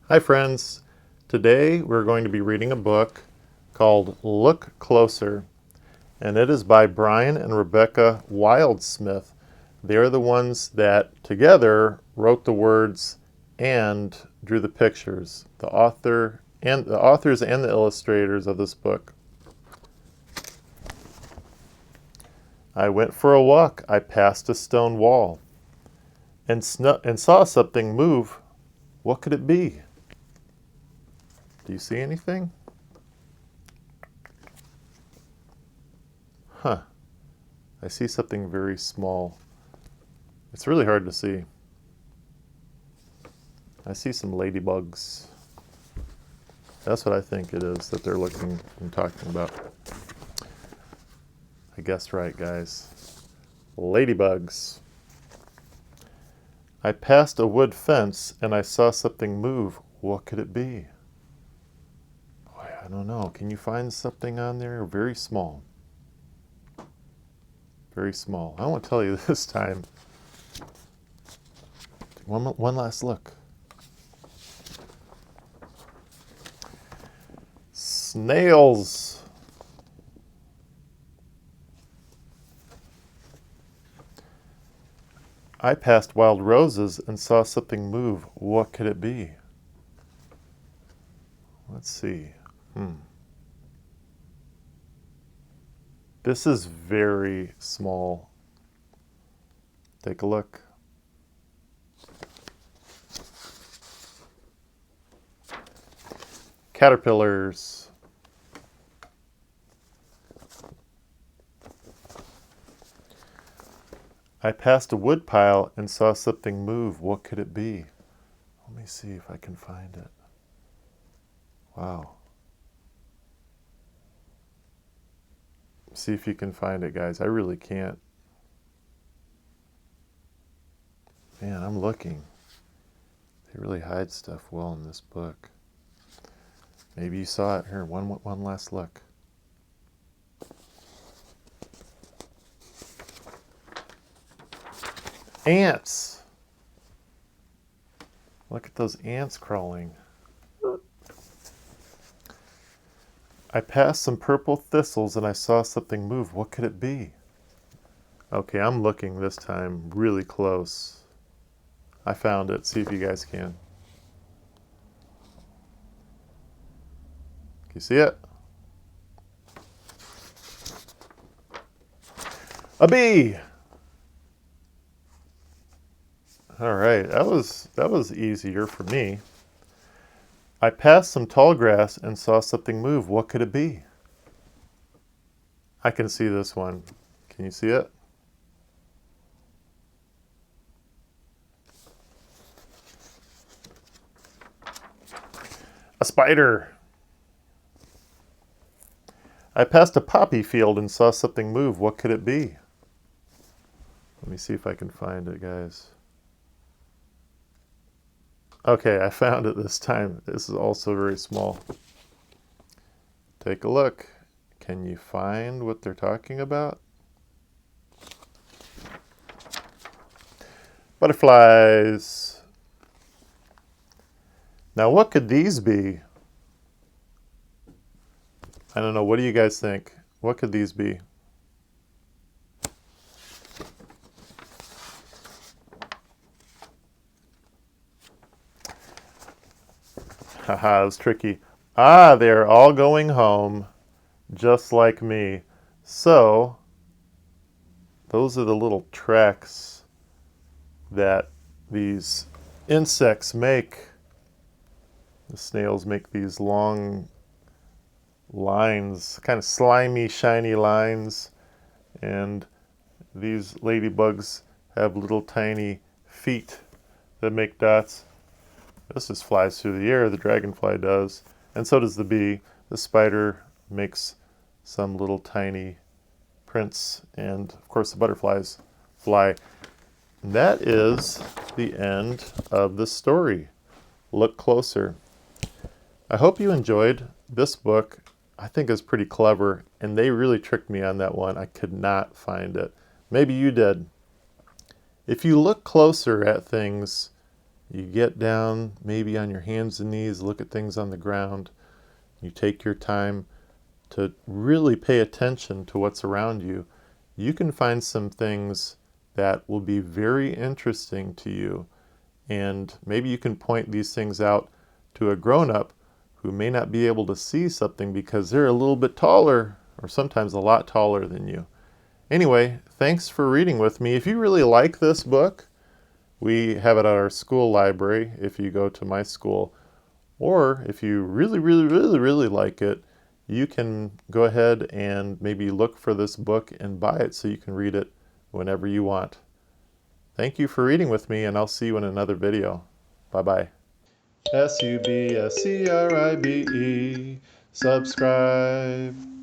Hi friends, today we're going to be reading a book called Look Closer, and it is by Brian and Rebecca Wildsmith. They are the ones that together wrote the words and drew the pictures, the authors and the illustrators of this book. I went for a walk, I passed a stone wall, and saw something move. What could it be? Do you see anything? Huh. I see something very small. It's really hard to see. I see some ladybugs. That's what I think it is that they're looking and talking about. I guessed right, guys. Ladybugs. I passed a wood fence and I saw something move. What could it be? Boy, I don't know. Can you find something on there? Very small. Very small. I won't tell you this time. One last look. Snails. I passed wild roses and saw something move. What could it be? Let's see. This is very small. Take a look. Caterpillars. I passed a wood pile and saw something move. What could it be? Let me see if I can find it. Wow. See if you can find it, guys. I really can't. Man, I'm looking. They really hide stuff well in this book. Maybe you saw it. Here, one last look. Ants. Look at those ants crawling. I passed some purple thistles and I saw something move. What could it be? Okay, I'm looking this time really close. I found it. See if you guys can. Can you see it? A bee! All right, that was easier for me. I passed some tall grass and saw something move. What could it be? I can see this one. Can you see it? A spider. I passed a poppy field and saw something move. What could it be? Let me see if I can find it, guys. Okay, I found it this time. This is also very small. Take a look. Can you find what they're talking about? Butterflies. Now, what could these be? I don't know. What do you guys think? What could these be? Haha, that was tricky. Ah, they're all going home, just like me. So, those are the little tracks that these insects make. The snails make these long lines, kind of slimy, shiny lines, and these ladybugs have little tiny feet that make dots. This just flies through the air, the dragonfly does, and so does the bee. The spider makes some little tiny prints, and of course the butterflies fly. And that is the end of the story. Look closer. I hope you enjoyed this book. I think it's pretty clever, and they really tricked me on that one. I could not find it. Maybe you did. If you look closer at things, You get down maybe on your hands and knees, look at things on the ground. You take your time to really pay attention to what's around you. You can find some things that will be very interesting to you. And maybe you can point these things out to a grown-up who may not be able to see something because they're a little bit taller, or sometimes a lot taller than you. Anyway, thanks for reading with me. If you really like this book, we have it at our school library if you go to my school. Or if you really like it, you can go ahead and maybe look for this book and buy it so you can read it whenever you want. Thank you for reading with me, and I'll see you in another video. Bye-bye. SUBSCRIBE. Subscribe.